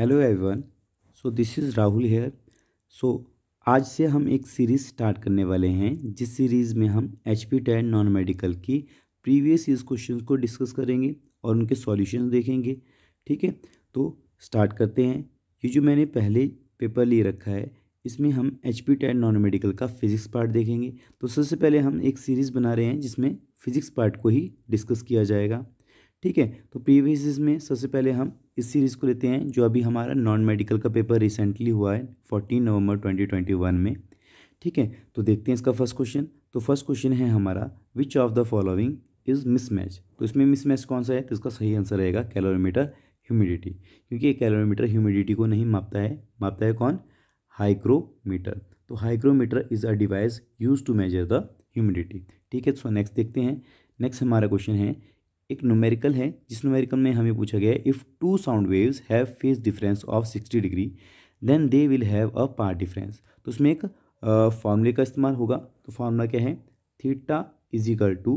Hello everyone. So this is Rahul here. So आज से हम एक सीरीज़ स्टार्ट करने वाले हैं जिस सीरीज़ में हम HP टेट नॉन मेडिकल की प्रीवियस ईयर्स क्वेश्चंस को डिस्कस करेंगे और उनके सॉल्यूशंस देखेंगे। ठीक है, तो स्टार्ट करते हैं। ये जो मैंने पहले पेपर ले रखा है इसमें हम HP टेट नॉन मेडिकल का फिजिक्स पार्ट देखेंगे। तो सबसे पहले हम एक सीरीज़ बना रहे हैं जिसमें फिजिक्स पार्ट को ही डिस्कस किया जाएगा। ठीक है, तो प्रीवियस में सबसे पहले हम इस सीरीज़ को लेते हैं जो अभी हमारा नॉन मेडिकल का पेपर रिसेंटली हुआ है 14 नवंबर 2021 में। ठीक है, तो देखते हैं इसका फर्स्ट क्वेश्चन। तो फर्स्ट क्वेश्चन है हमारा, which of the following is mismatch. तो इसमें मिसमैच कौन सा है, तो इसका सही आंसर रहेगा कैलोरीमीटर ह्यूमिडिटी, क्योंकि ये कैलोरीमीटर ह्यूमिडिटी को नहीं मापता है कौन, हाइग्रोमीटर। तो hygrometer is a device use to measure the humidity. ठीक है, सो नेक्स्ट देखते हैं। नेक्स्ट हमारा क्वेश्चन है, एक न्यूमेरिकल है जिस न्यूमेरिकल में हमें पूछा गया है, if two sound waves have phase difference of 60 degree then they will have a path difference. तो उसमें एक फॉर्मूले का इस्तेमाल होगा। तो फॉर्मूला क्या है, theta is equal to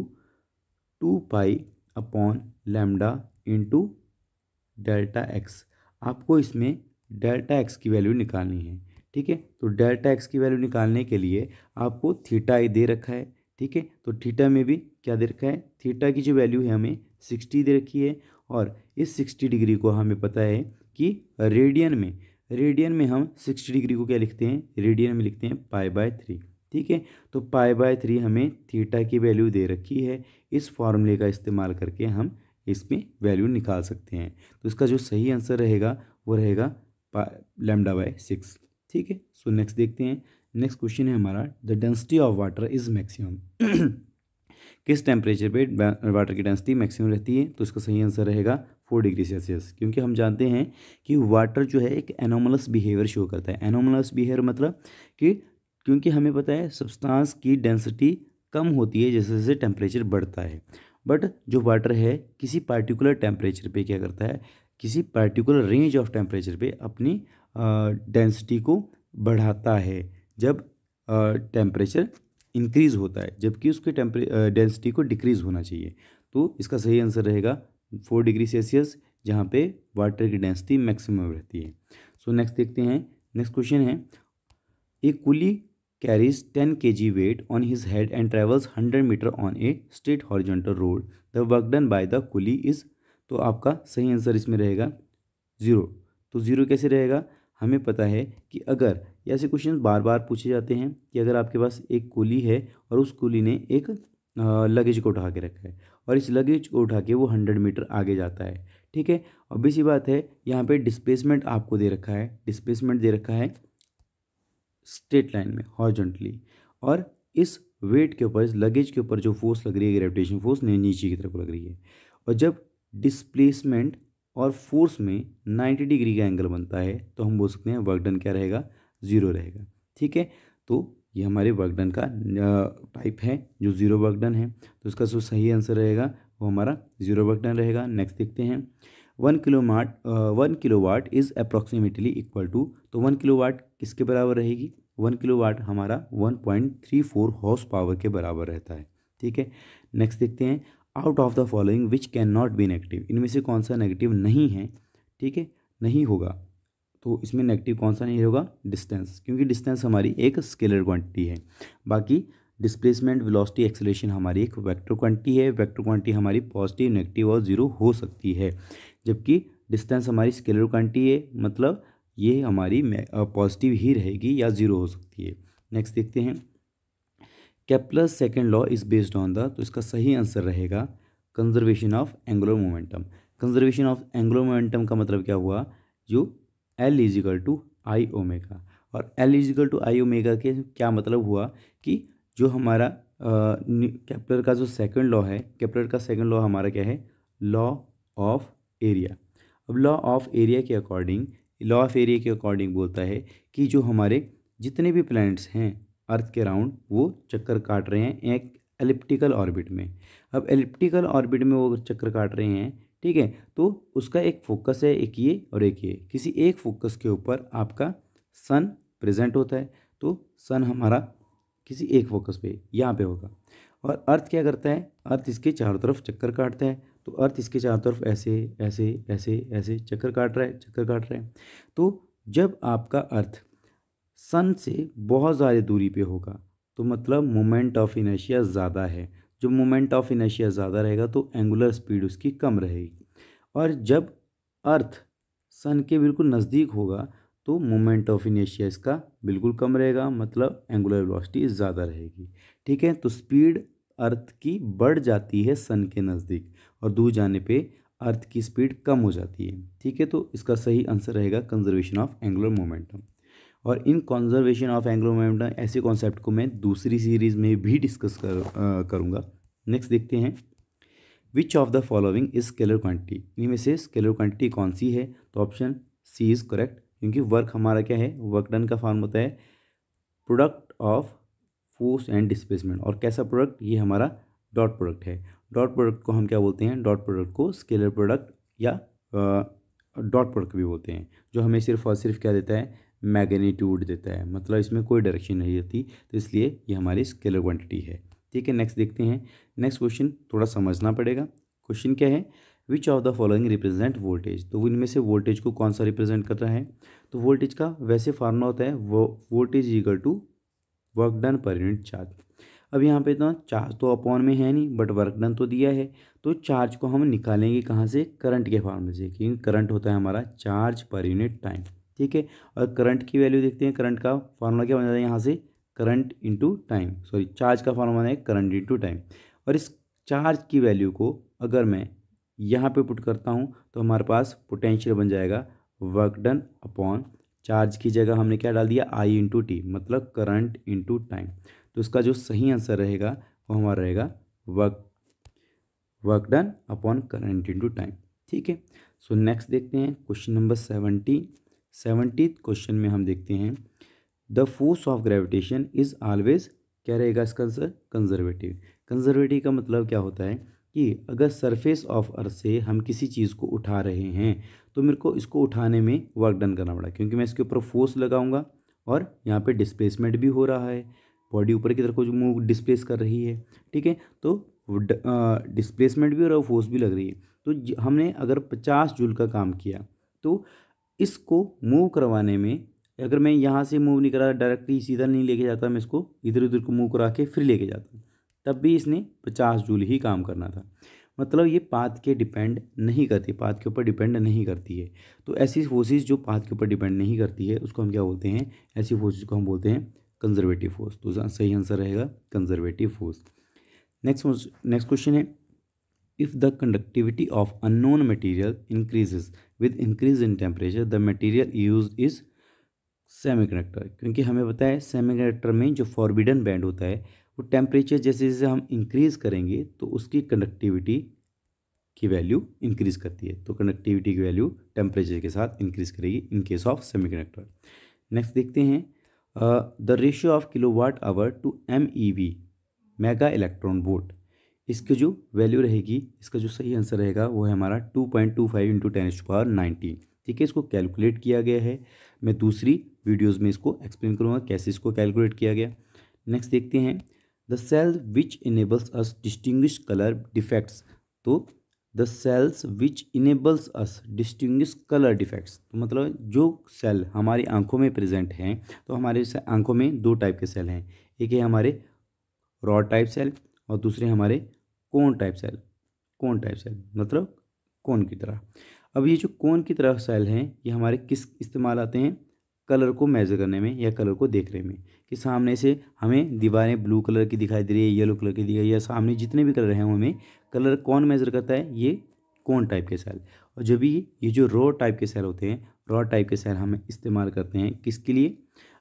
2 pi upon lambda into delta x. आपको इसमें डेल्टा एक्स की वैल्यू निकालनी है। ठीक है, तो डेल्टा एक्स की वैल्यू निकालने के लिए आपको थीटा दे रखा है। ठीक है, तो थीटा में भी क्या दे रखा है, थीटा की जो वैल्यू है हमें 60 दे रखी है, और इस 60 डिग्री को हमें पता है कि रेडियन में हम 60 डिग्री को क्या लिखते हैं, रेडियन में लिखते हैं पाई/3। ठीक है, तो पाई/3 हमें थीटा की वैल्यू दे रखी है। इस फॉर्मूले का इस्तेमाल करके हम इसमें वैल्यू निकाल सकते हैं। तो इसका जो सही आंसर रहेगा वो रहेगा λ/6। ठीक है, सो नेक्स्ट देखते हैं। नेक्स्ट क्वेश्चन है हमारा, the density of water is maximum. किस टेम्परेचर पे वाटर की डेंसिटी मैक्सिमम रहती है, तो इसका सही आंसर रहेगा 4 डिग्री सेल्सियस, क्योंकि हम जानते हैं कि वाटर जो है एक एनोमलस बिहेवियर शो करता है। एनोमलस बिहेवियर मतलब कि क्योंकि हमें पता है सब्सटेंस की डेंसिटी कम होती है जैसे जैसे टेम्परेचर बढ़ता है, बट जो वाटर है किसी पार्टिकुलर टेम्परेचर पे क्या करता है, किसी पार्टिकुलर रेंज ऑफ टेम्परेचर पे अपनी डेंसिटी को बढ़ाता है जब टेम्परेचर इंक्रीज़ होता है, जबकि उसके डेंसिटी को डिक्रीज़ होना चाहिए। तो इसका सही आंसर रहेगा 4 डिग्री सेल्सियस, जहाँ पे वाटर की डेंसिटी मैक्सिमम रहती है। सो नेक्स्ट देखते हैं। नेक्स्ट क्वेश्चन है, ए कुली carries 10 kg weight on his head and travels 100 meter on a straight horizontal road. The work done by the Quli is, तो आपका सही आंसर इसमें रहेगा 0। तो 0 कैसे रहेगा, हमें पता है कि अगर ऐसे क्वेश्चन बार बार पूछे जाते हैं कि अगर आपके पास एक कुली है और उस कुली ने एक लगेज को उठा के रखा है और इस लगेज को उठा के वो 100 मीटर आगे जाता है। ठीक है, ऑब्वियस सी बात है, यहाँ पे डिस्प्लेसमेंट आपको दे रखा है, डिस्प्लेसमेंट दे रखा है स्ट्रेट लाइन में हॉरिजॉन्टली, और इस वेट के ऊपर, इस लगेज के ऊपर जो फोर्स लग रही है, ग्रेविटेशन फोर्स नीचे की तरफ लग रही है, और जब डिस्प्लेसमेंट और फोर्स में 90 डिग्री का एंगल बनता है तो हम बोल सकते हैं वर्क डन क्या रहेगा, 0 रहेगा। ठीक है, तो ये हमारे वर्क डन का टाइप है जो 0 वर्क डन है, तो इसका जो सही आंसर रहेगा वो हमारा 0 वर्क डन रहेगा। नेक्स्ट देखते हैं, 1 kilowatt is approximately equal to, तो 1 किलोवाट किसके बराबर रहेगी, 1 किलोवाट हमारा 1.34 हॉर्स पावर के बराबर रहता है। ठीक है, नेक्स्ट देखते हैं, out of the following which can not be negative. इनमें से कौन सा नेगेटिव नहीं है, ठीक है, नहीं होगा। तो इसमें नेगेटिव कौन सा नहीं होगा, डिस्टेंस, क्योंकि डिस्टेंस हमारी एक स्केलर क्वांटिटी है। बाकी डिस्प्लेसमेंट, वेलोसिटी, एक्सेलरेशन हमारी एक वेक्टर क्वांटिटी है। वेक्टर क्वांटिटी हमारी पॉजिटिव, नेगेटिव और 0 हो सकती है, जबकि डिस्टेंस हमारी स्केलर क्वांटिटी है, मतलब ये हमारी पॉजिटिव ही रहेगी या 0 हो सकती है। नेक्स्ट देखते हैं, Kepler second law is based on the, तो इसका सही आंसर रहेगा conservation of angular momentum. Conservation of angular momentum का मतलब क्या हुआ, जो L is equal to I omega, और L is equal to I omega के क्या मतलब हुआ कि जो हमारा केप्लर का जो सेकंड लॉ है, केप्लर का सेकंड लॉ हमारा क्या है, लॉ ऑफ एरिया। अब लॉ ऑफ एरिया के अकॉर्डिंग बोलता है कि जो हमारे जितने भी प्लैनेट्स हैं अर्थ के राउंड वो चक्कर काट रहे हैं एक एलिप्टिकल ऑर्बिट में। अब एलिप्टिकल ऑर्बिट में वो चक्कर काट रहे हैं, ठीक है, तो उसका एक फोकस है, एक ये और एक ये। किसी एक फोकस के ऊपर आपका सन प्रेजेंट होता है, तो सन हमारा किसी एक फोकस पे यहाँ पे होगा, और अर्थ क्या करता है, अर्थ इसके चारों तरफ चक्कर काटता है। तो अर्थ इसके चारों तरफ ऐसे ऐसे ऐसे ऐसे चक्कर काट रहा है, चक्कर काट रहा है। तो जब आपका अर्थ सन से बहुत ज़्यादा दूरी पे होगा तो मतलब मोमेंट ऑफ इनर्शिया ज़्यादा है। जो मोमेंट ऑफ इनर्शिया ज़्यादा रहेगा तो एंगुलर स्पीड उसकी कम रहेगी। और जब अर्थ सन के बिल्कुल नज़दीक होगा तो मोमेंट ऑफ इनर्शिया इसका बिल्कुल कम रहेगा, मतलब एंगुलर वेलोसिटी ज़्यादा रहेगी। ठीक है, तो स्पीड अर्थ की बढ़ जाती है सन के नज़दीक और दूर जाने पे अर्थ की स्पीड कम हो जाती है। ठीक है, तो इसका सही आंसर रहेगा कंजर्वेशन ऑफ एंगुलर मोमेंटम। और इन कंजर्वेशन ऑफ एंगुलर मोमेंटम ऐसे कॉन्सेप्ट को मैं दूसरी सीरीज़ में भी डिस्कस करूँगा। नेक्स्ट देखते हैं, which of the following is scalar quantity. इनमें में से स्केलर क्वांटिटी कौन सी है? तो ऑप्शन सी इज़ करेक्ट, क्योंकि वर्क हमारा क्या है, वर्क डन का फॉर्म होता है product of force and displacement. और कैसा प्रोडक्ट? ये हमारा डॉट प्रोडक्ट है। डॉट प्रोडक्ट को हम क्या बोलते हैं? डॉट प्रोडक्ट को स्केलर प्रोडक्ट या डॉट प्रोडक्ट भी बोलते हैं, जो हमें सिर्फ और सिर्फ क्या देता है? मैग्नीट्यूड देता है, मतलब इसमें कोई डायरेक्शन नहीं रहती, तो इसलिए ये हमारी स्केलर क्वांटिटी है। ठीक है, नेक्स्ट देखते हैं। नेक्स्ट क्वेश्चन थोड़ा समझना पड़ेगा। क्वेश्चन क्या है? Which of the following represent voltage. तो इनमें से वोल्टेज को कौन सा रिप्रेजेंट कर रहा है? तो वोल्टेज का वैसे फार्मूला होता है वो voltage equal to work done per unit charge. अब यहाँ पे तो चार्ज तो अपॉन में है नहीं, बट वर्क डन तो दिया है, तो चार्ज को हम निकालेंगे कहाँ से? करंट के फॉर्मूले से, क्योंकि करंट होता है हमारा चार्ज पर यूनिट टाइम। ठीक है, और करंट की वैल्यू देखते हैं। करंट का फार्मूला क्या बन जाता है यहाँ से? Current into time, sorry charge का फार्मूला है करंट इंटू टाइम। और इस चार्ज की वैल्यू को अगर मैं यहाँ पे पुट करता हूँ तो हमारे पास पोटेंशियल बन जाएगा वर्क डन अपॉन चार्ज की जगह हमने क्या डाल दिया? आई इंटू टी, मतलब करंट इंटू टाइम। तो इसका जो सही आंसर रहेगा वो हमारा रहेगा work done upon current into time. ठीक है, सो नेक्स्ट देखते हैं क्वेश्चन नंबर 70 क्वेश्चन में हम देखते हैं the force of gravitation is always, क्या रहेगा इसका आंसर? कंजर्वेटिव। कंजर्वेटिव का मतलब क्या होता है कि अगर सरफेस ऑफ अर्थ से हम किसी चीज़ को उठा रहे हैं तो मेरे को इसको उठाने में वर्क डन करना पड़ा, क्योंकि मैं इसके ऊपर फोर्स लगाऊंगा और यहाँ पे डिस्प्लेसमेंट भी हो रहा है, बॉडी ऊपर की तरफ को जो मूव डिस्प्लेस कर रही है। ठीक है, तो डिस्प्लेसमेंट भी हो रहा है, फोर्स भी लग रही है। तो हमने अगर 50 जूल का काम किया तो इसको मूव करवाने में, अगर मैं यहाँ से मूव नहीं करा, डायरेक्टली सीधा नहीं लेके जाता, मैं इसको इधर उधर को मूव करा के फिर लेके जाता, तब भी इसने 50 जूल ही काम करना था। मतलब ये पाथ के डिपेंड नहीं करती, पाथ के ऊपर डिपेंड नहीं करती है। तो ऐसी फोर्सेस जो पाथ के ऊपर डिपेंड नहीं करती है उसको हम क्या बोलते हैं? ऐसी फोर्सेस को हम बोलते हैं कंजर्वेटिव फोर्स। तो सही आंसर रहेगा कंजर्वेटिव फोर्स। नेक्स्ट क्वेश्चन है, if the conductivity of unknown material increases with increase in temperature the material used is semiconductor. क्योंकि हमें पता है सेमीकंडक्टर में जो फॉरबिडन बैंड होता है वो टेम्परेचर जैसे जैसे हम इंक्रीज़ करेंगे तो उसकी कंडक्टिविटी की वैल्यू इंक्रीज़ करती है। तो कंडक्टिविटी की वैल्यू टेम्परेचर के साथ इंक्रीज़ करेगी in case of semiconductor. Next देखते हैं the ratio of kilowatt hour to MEV mega electron volt. इसकी जो वैल्यू रहेगी, इसका जो सही आंसर रहेगा वो है हमारा 2.25 इंटू 10⁻19। ठीक है, इसको कैलकुलेट किया गया है, मैं दूसरी वीडियोज़ में इसको एक्सप्लेन करूँगा कैसे इसको कैलकुलेट किया गया। नेक्स्ट देखते हैं the cell which enables us distinguish colour defects. तो the cells which enables us distinguish colour defects, तो मतलब जो सेल हमारी आंखों में प्रेजेंट हैं, तो हमारे आंखों में दो टाइप के सेल हैं, एक है हमारे रॉड टाइप सेल और दूसरे हमारे कोन टाइप सेल। कोन टाइप सेल मतलब कोन की तरह। अब ये जो कोन की तरह सेल हैं ये हमारे किस इस्तेमाल आते हैं? कलर को मेज़र करने में या कलर को देखने में, कि सामने से हमें दीवारें ब्लू कलर की दिखाई दे रही है, येलो कलर की दिखाई, या सामने जितने भी कलर हैं हमें कलर कौन मेज़र करता है? ये कोन टाइप के सेल। और जब भी ये जो रॉड टाइप के सेल होते हैं, रॉड टाइप के सेल हम इस्तेमाल करते हैं किसके लिए?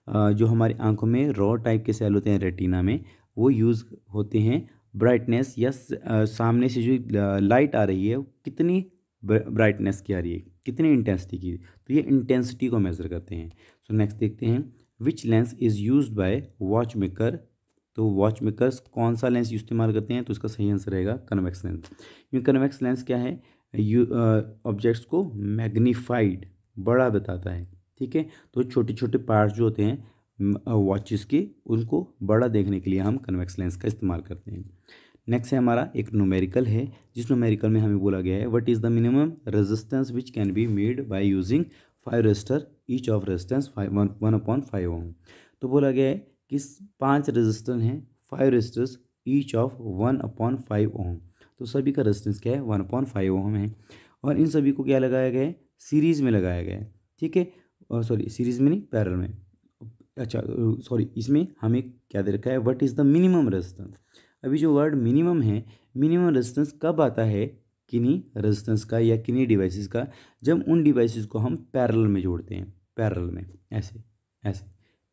जो हमारी आंखों में रॉड टाइप के सेल होते हैं रेटिना में, वो यूज़ होते हैं ब्राइटनेस या सामने से जो लाइट आ रही है वो कितनी ब्राइटनेस की आ रही है, कितनी इंटेंसिटी की, तो ये इंटेंसिटी को मेज़र करते हैं। सो नेक्स्ट देखते हैं which lens is used by watch maker. तो वॉच मेकर्स कौन सा लेंस इस्तेमाल करते हैं? तो इसका सही आंसर रहेगा कन्वेक्स लेंस। क्योंकि कन्वेक्स लेंस क्या है? ऑब्जेक्ट्स को मैग्नीफाइड, बड़ा बताता है। ठीक है, तो छोटे छोटे पार्ट्स जो होते हैं वॉचेस के, उनको बड़ा देखने के लिए हम कन्वेक्स लेंस का इस्तेमाल करते हैं। नेक्स्ट है हमारा एक न्यूमेरिकल है, जिस न्यूमेरिकल में हमें बोला गया है what is the minimum resistance which can be made by using 5 resistor each of resistance 1/5 ohm. तो बोला गया है कि 5 रेजिस्टर हैं, 5 रेजिस्टर्स ईच ऑफ 1/5 ओम। तो सभी का रेजिस्टेंस क्या है, 1/5 ओम है। और इन सभी को क्या लगाया गया है, सीरीज़ में लगाया गया है, ठीक है। और सॉरी सीरीज़ में नहीं, पैरेलल में। अच्छा सॉरी, इसमें हमें क्या दे रखा है, what is the minimum resistance. अभी जो वर्ड मिनिमम है, मिनिमम रेजिस्टेंस कब आता है किन्हीं रेजिस्टेंस का या किन्हीं डिवाइसेस का, जब उन डिवाइसेस को हम पैरेलल में जोड़ते हैं, पैरेलल में ऐसे ऐसे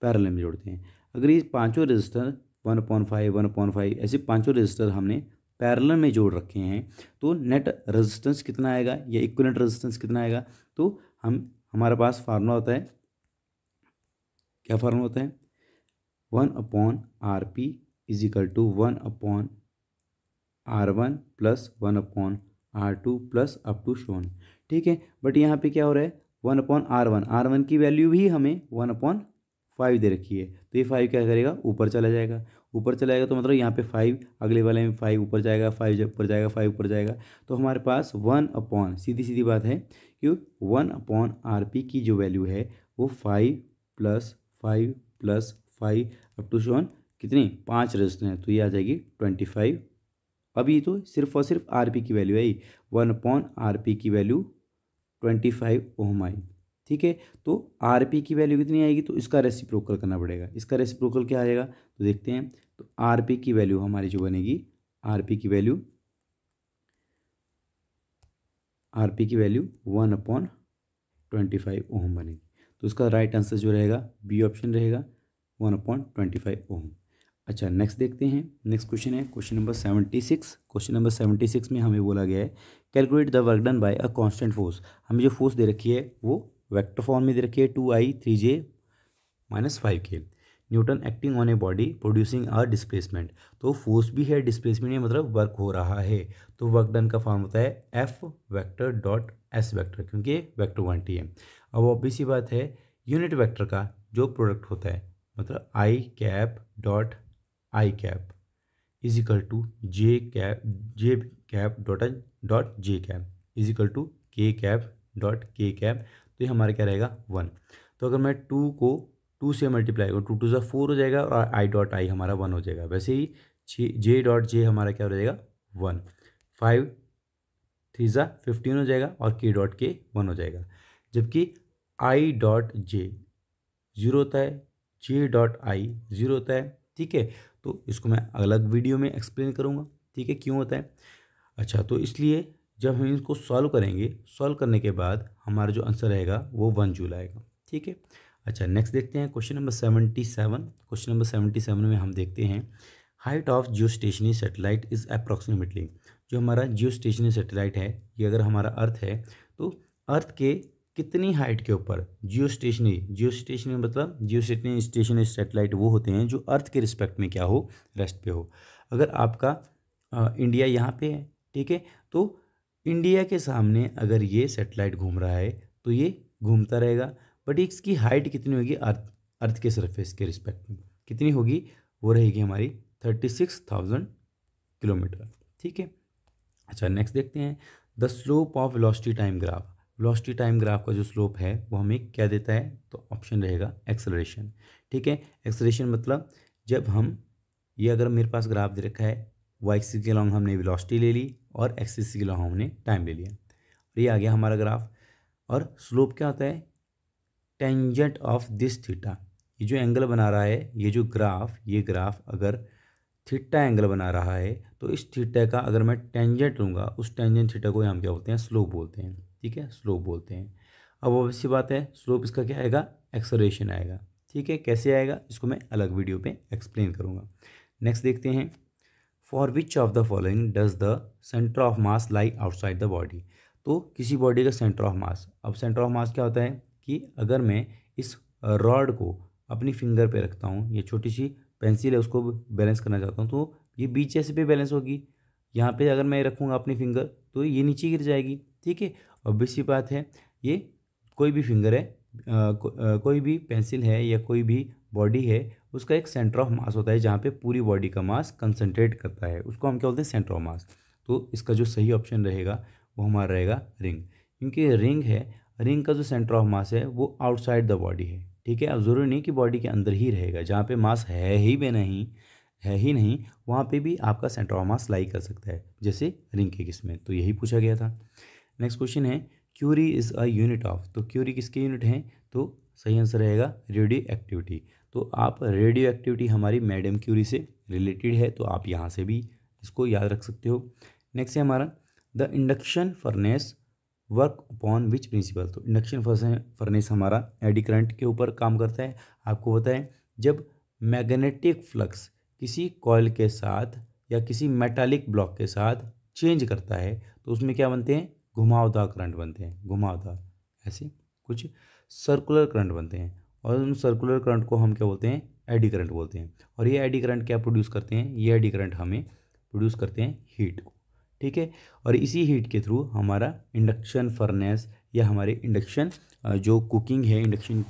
पैरेलल में जोड़ते हैं। अगर ये पांचों रेजिस्टर 1/5 1/5 ऐसे पांचों रेजिस्टर हमने पैरेलल में जोड़ रखे हैं, तो नेट रेजिस्टेंस कितना आएगा या इक्विवेलेंट रेजिस्टेंस कितना आएगा। तो हमारे पास फार्मूला होता है, क्या फार्मूला होता है, 1/RP is equal to 1/R1 plus 1/R2 plus up to shown, ठीक है। बट यहाँ पे क्या हो रहा है, 1/R1, R1 की वैल्यू भी हमें 1/5 दे रखी है, तो ये 5 क्या करेगा, ऊपर चला जाएगा। ऊपर चला जाएगा तो मतलब यहाँ पे 5, अगले वाले में 5 ऊपर जाएगा, 5 जब ऊपर जाएगा, 5 ऊपर जाएगा। तो हमारे पास सीधी सीधी बात है कि 1/RP की जो वैल्यू है वो 5 + 5 + 5 अप टू शोन कितनी, 5 रेजिस्टर हैं, तो ये आ जाएगी 25। अभी तो सिर्फ और सिर्फ आरपी की वैल्यू आई, 1/RP की वैल्यू 25 ओम आई, ठीक है। तो आरपी की वैल्यू कितनी आएगी, तो इसका रेसिप्रोकल करना पड़ेगा। इसका रेसिप्रोकल क्या आएगा, तो देखते हैं। तो आरपी की वैल्यू हमारी जो बनेगी, आरपी की वैल्यू 1/25 ओम बनेगी। तो इसका राइट आंसर जो रहेगा बी ऑप्शन रहेगा, 1/25 ओम। अच्छा नेक्स्ट देखते हैं, नेक्स्ट क्वेश्चन है क्वेश्चन नंबर 76। क्वेश्चन नंबर 76 में हमें बोला गया है calculate the work done by a constant force. हमें जो फोर्स दे रखी है वो वेक्टर फॉर्म में दे रखी है, 2I 3J - 5K Newton acting on a body producing a displacement. तो फोर्स भी है, डिस्प्लेसमेंट है, मतलब वर्क हो रहा है। तो वर्क डन का फॉर्म होता है F vector dot S vector, क्योंकि वेक्टर क्वांटिटी है। अब ऑब्वियस सी बात है, यूनिट वेक्टर का जो प्रोडक्ट होता है, मतलब I cap dot I cap is equal to J cap dot J cap is equal to K cap dot K cap. तो ये हमारा क्या रहेगा, 1। तो अगर मैं 2 को 2 से मल्टीप्लाई करूँ, 2 2 4 हो जाएगा और I डॉट I हमारा 1 हो जाएगा। वैसे ही J डॉट J हमारा क्या हो जाएगा, 1। 5 3 15 हो जाएगा और K डॉट K 1 हो जाएगा। जबकि I डॉट J 0 होता है, J डॉट I 0 होता है, ठीक है। तो इसको मैं अलग वीडियो में एक्सप्लेन करूँगा, ठीक है, क्यों होता है। अच्छा तो इसलिए जब हम इसको सॉल्व करेंगे, सॉल्व करने के बाद हमारा जो आंसर रहेगा वो 1 जूल आएगा, ठीक है। अच्छा नेक्स्ट देखते हैं क्वेश्चन नंबर 77। क्वेश्चन नंबर 77 में हम देखते हैं height of Jio stationery satellite is approximately. जो हमारा जियो स्टेशनरी सेटेलाइट है, ये अगर हमारा अर्थ है, तो अर्थ के कितनी हाइट के ऊपर जियो स्टेशनरी मतलब जियो स्टेशनरी सेटेलाइट वो होते हैं जो अर्थ के रिस्पेक्ट में क्या हो, रेस्ट पे हो। अगर आपका इंडिया यहाँ पे है, ठीक है, तो इंडिया के सामने अगर ये सेटेलाइट घूम रहा है तो ये घूमता रहेगा, बट इसकी हाइट कितनी होगी, अर्थ के सरफेस के रिस्पेक्ट में कितनी होगी, वो रहेगी हमारी 36,000 किलोमीटर, ठीक है। अच्छा नेक्स्ट देखते हैं the slope of velocity time graph. Velocity time graph का जो स्लोप है वो हमें क्या देता है, तो ऑप्शन रहेगा एक्सेलरेशन, ठीक है। एक्सेलरेशन मतलब जब हम ये अगर मेरे पास ग्राफ दे रखा है, वाई एक्सिस के अलॉन्ग हमने वेलोसिटी ले ली और एक्स एक्सिस के अलॉन्ग हमने टाइम ले लिया, और ये आ गया हमारा ग्राफ। और स्लोप क्या होता है, टेंजेंट ऑफ दिस थीटा। ये जो एंगल बना रहा है, ये ग्राफ अगर थीटा एंगल बना रहा है, तो इस थीटा का अगर मैं टेंजेंट लूँगा, उस टेंजेंट थीटा को हम क्या बोलते हैं, स्लोप बोलते हैं, ठीक है, स्लोप बोलते हैं। अब ऑब्वियस सी बात है, स्लोप इसका क्या आएगा, एक्सेलरेशन आएगा, ठीक है। कैसे आएगा इसको मैं अलग वीडियो पे एक्सप्लेन करूँगा। नेक्स्ट देखते हैं for which of the following does the centre of mass lie outside the body. तो किसी बॉडी का सेंटर ऑफ मास, अब सेंटर ऑफ मास क्या होता है कि अगर मैं इस रॉड को अपनी फिंगर पे रखता हूँ, ये छोटी सी पेंसिल है उसको बैलेंस करना चाहता हूँ, तो ये बीच ऐसे पे बैलेंस होगी। यहाँ पे अगर मैं रखूँगा अपनी फिंगर तो ये नीचे गिर जाएगी, ठीक है। ऑब्वियस सी बात है, ये कोई भी फिंगर है, कोई भी पेंसिल है या कोई भी बॉडी है, उसका एक सेंटर ऑफ मास होता है जहाँ पे पूरी बॉडी का मास कंसंट्रेट करता है, उसको हम क्या बोलते हैं, सेंटर ऑफ मास। तो इसका जो सही ऑप्शन रहेगा वो हमारा रहेगा रिंग, क्योंकि रिंग है, रिंग का जो सेंटर ऑफ मास है वो आउटसाइड द बॉडी है। ठीक है, अब ज़रूरी नहीं कि बॉडी के अंदर ही रहेगा, जहाँ पे मास है ही नहीं वहाँ पे भी आपका सेंटर ऑफ मास लाई कर सकता है, जैसे रिंग के केस में। तो यही पूछा गया था। नेक्स्ट क्वेश्चन है Curie is a unit of, तो क्यूरी किसके यूनिट है, तो सही आंसर रहेगा रेडियो एक्टिविटी। तो आप रेडियो एक्टिविटी हमारी मैडम क्यूरी से रिलेटेड है, तो आप यहाँ से भी इसको याद रख सकते हो। नेक्स्ट है हमारा the induction furnace work upon which principle, तो इंडक्शन फर्नेस हमारा एडी करंट के ऊपर काम करता है। आपको पता है जब मैग्नेटिक फ्लक्स किसी कॉइल के साथ या किसी मेटालिक ब्लॉक के साथ चेंज करता है तो उसमें क्या बनते हैं, घुमावदार करंट बनते हैं, घुमावदार ऐसे कुछ सर्कुलर करंट बनते हैं, और उन सर्कुलर करंट को हम क्या बोलते हैं, एडी करंट बोलते हैं। और ये एडी करंट क्या प्रोड्यूस करते हैं, ये एडी करंट हमें प्रोड्यूस करते हैं हीट को। ठीक है, और इसी हीट के थ्रू हमारा इंडक्शन फर्नेस या हमारे इंडक्शन जो कुकिंग है, इंडक्शन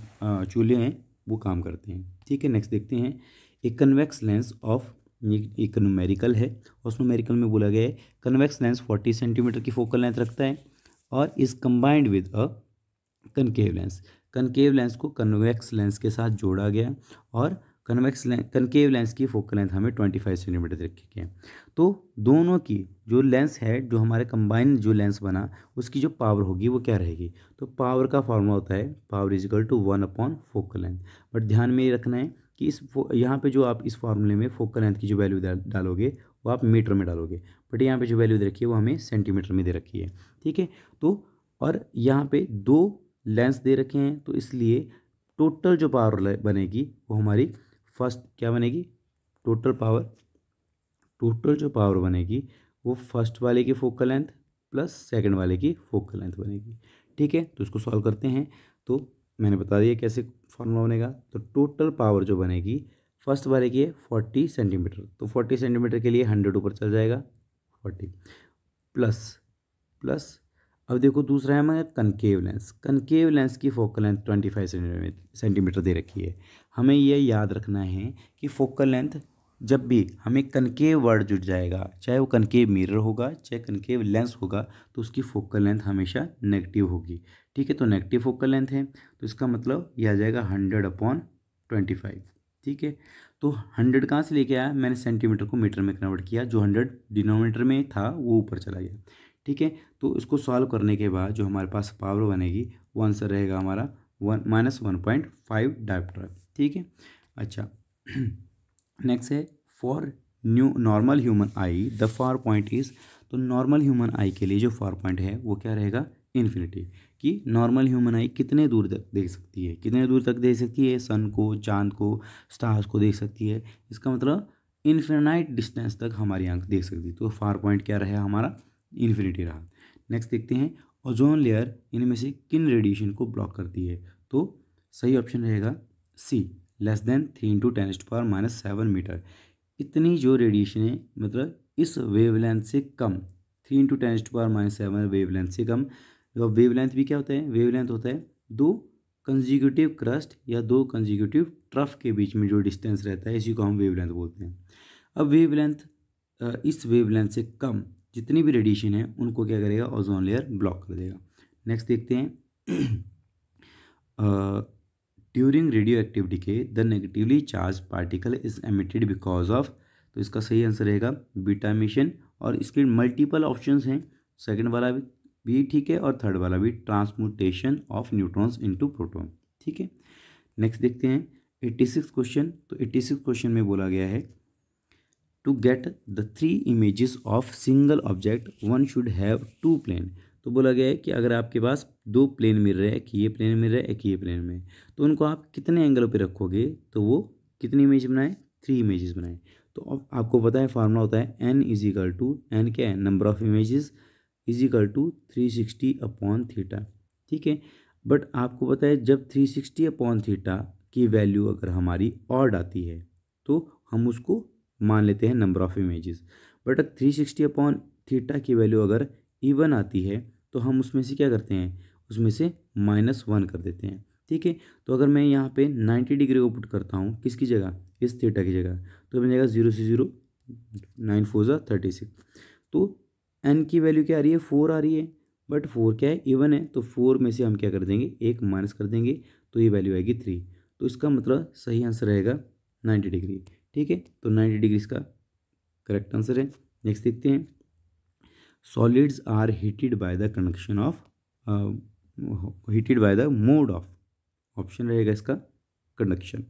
चूल्हे हैं वो काम करते हैं। ठीक है, नेक्स्ट देखते हैं एक कन्वेक्स लेंस ऑफ, एक न्यूमेरिकल है, उस न्यूमेरिकल में बोला गया है कन्वेक्स लेंस 40 सेंटीमीटर की फोकल लेंथ रखता है और is combined with a concave lens. Concave lens को कन्वेक्स लेंस के साथ जोड़ा गया और कनकेव लेंस की फोकल लेंथ हमें 25 सेंटीमीटर रखी गई है। तो दोनों की जो लेंस है, जो हमारे कंबाइन जो लेंस बना, उसकी जो पावर होगी वो क्या रहेगी, तो पावर का फॉर्मूला होता है power is equal to 1 upon focal length. But ध्यान में ये रखना है कि यहाँ पे जो आप इस फार्मूले में फोकल लेंथ की जो वैल्यू डालोगे वो आप मीटर में डालोगे, बट यहाँ पे जो वैल्यू दे रखी है वो हमें सेंटीमीटर में दे रखी है। ठीक है, तो और यहाँ पे 2 लेंस दे रखे हैं, तो इसलिए टोटल जो पावर बनेगी वो हमारी फर्स्ट क्या बनेगी, टोटल जो पावर बनेगी वो फर्स्ट वाले की फोकल लेंथ प्लस सेकंड वाले की फोकल लेंथ बनेगी। ठीक है, तो इसको सॉल्व करते हैं। तो मैंने बता दिया कैसे फॉर्मूला बनेगा। तो टोटल पावर जो बनेगी फर्स्ट वाले की है 40 सेंटीमीटर, तो 40 सेंटीमीटर के लिए 100 ऊपर चल जाएगा 40 प्लस अब देखो दूसरा है हमारा कनकेव लेंस की फोकल लेंथ 25 सेंटीमीटर दे रखी है। हमें यह याद रखना है कि फोकल लेंथ जब भी हमें कनकेव वर्ड जुड़ जाएगा, चाहे वो कनकेव मिरर होगा चाहे कनकेव लेंस होगा, तो उसकी फोकल लेंथ हमेशा नेगेटिव होगी। ठीक है, तो नेगेटिव फोकल लेंथ है तो इसका मतलब यह आ जाएगा 100/25। ठीक है, तो 100 कहाँ से लेके आया, मैंने सेंटीमीटर को मीटर में कन्वर्ट किया, जो 100 डिनोमीटर में था वो ऊपर चला गया। ठीक है, तो इसको सॉल्व करने के बाद जो हमारे पास पावर बनेगी वो आंसर रहेगा हमारा -1.5 डायोप्टर। ठीक है, अच्छा नेक्स्ट है for normal human I the far point is, तो नॉर्मल ह्यूमन आई के लिए जो फार पॉइंट है वो क्या रहेगा, इन्फिनिटी। कि नॉर्मल ह्यूमन आई कितने दूर तक देख सकती है, कितने दूर तक देख सकती है, सन को, चांद को, स्टार्स को देख सकती है। इसका मतलब इन्फिनाइट डिस्टेंस तक हमारी आंख देख सकती है। तो फार पॉइंट क्या रहा हमारा, इन्फिनिटी रहा। नेक्स्ट देखते हैं ओजोन लेयर इनमें से किन रेडिएशन को ब्लॉक करती है, तो सही ऑप्शन रहेगा सी, लेस देन 3 × 10⁻⁷ मीटर। इतनी जो रेडिएशन है मतलब इस वेवलेंथ से कम, 3 × 10⁻⁷ वेवलेंथ से कम। वेवलेंथ भी क्या होता है, वेवलेंथ होता है 2 कंजिक्यूटिव क्रस्ट या 2 कंजिक्यूटिव ट्रफ के बीच में जो डिस्टेंस रहता है, इसी को हम वेवलेंथ बोलते हैं। अब वेवलेंथ, इस वेवलेंथ से कम जितनी भी रेडिएशन है उनको क्या करेगा, ओजोन लेयर ब्लॉक कर देगा। नेक्स्ट देखते हैं during radio active decay the negatively charge particle is emitted because of, तो इसका सही आंसर रहेगा बीटा एमिशन। और इसके मल्टीपल ऑप्शंस हैं, सेकंड वाला भी ठीक है और थर्ड वाला भी, transmutation of neutrons into proton. ठीक है, नेक्स्ट देखते हैं 86 क्वेश्चन। तो 86 क्वेश्चन में बोला गया है to get the 3 images of single object one should have 2 plane. तो बोला गया है कि अगर आपके पास 2 प्लेन मिल रहे हैं, एक ये प्लेन मिल रहा है एक ये प्लेन में, तो उनको आप कितने एंगलों पे रखोगे तो वो कितनी इमेज बनाए, 3 इमेजेस बनाए। तो अब आपको पता है फार्मूला होता है n इजिकल टू, n क्या है, number of images is equal to 360/θ। ठीक है, बट आपको पता है जब 360/θ की वैल्यू अगर हमारी ऑड आती है तो हम उसको मान लेते हैं नंबर ऑफ इमेजेस, बट 360/θ की वैल्यू अगर इवन आती है तो हम उसमें से क्या करते हैं, उसमें से -1 कर देते हैं। ठीक है। तो अगर मैं यहाँ पे 90 डिग्री को पुट करता हूँ किसकी जगह, इस थीटा की जगह, तो बन जाएगा 0 से 0, 9 4 जा 36। तो n की वैल्यू क्या आ रही है, 4 आ रही है, बट 4 क्या है, इवन है, तो 4 में से हम क्या कर देंगे, एक माइनस कर देंगे, तो ये वैल्यू आएगी 3। तो इसका मतलब सही आंसर रहेगा 90 डिग्री। ठीक है, तो 90 डिग्री इसका करेक्ट आंसर है। नेक्स्ट देखते हैं, solids are heated by the conduction of, heated by the mode of, option रहेगा इसका कंडक्शन।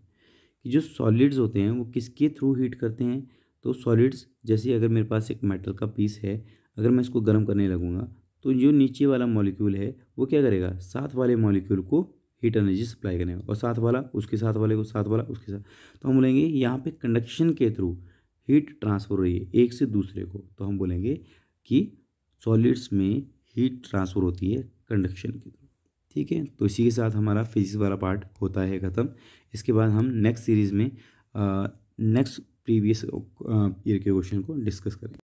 कि जो सॉलिड्स होते हैं वो किसके थ्रू हीट करते हैं, तो सॉलिड्स, जैसे अगर मेरे पास एक मेटल का पीस है, अगर मैं इसको गर्म करने लगूंगा तो जो नीचे वाला मॉलिक्यूल है वो क्या करेगा, साथ वाले मॉलिक्यूल को हीट एनर्जी सप्लाई करेगा, और साथ वाला उसके साथ वाले को, साथ वाला उसके साथ। तो हम बोलेंगे यहाँ पे कंडक्शन के थ्रू हीट ट्रांसफर हो रही है एक से दूसरे को, तो हम बोलेंगे कि सॉलिड्स में हीट ट्रांसफ़र होती है कंडक्शन के थ्रू। ठीक है, तो इसी के साथ हमारा फिजिक्स वाला पार्ट होता है ख़त्म। इसके बाद हम नेक्स्ट सीरीज़ में नेक्स्ट प्रीवियस ईयर के क्वेश्चन को डिस्कस करेंगे।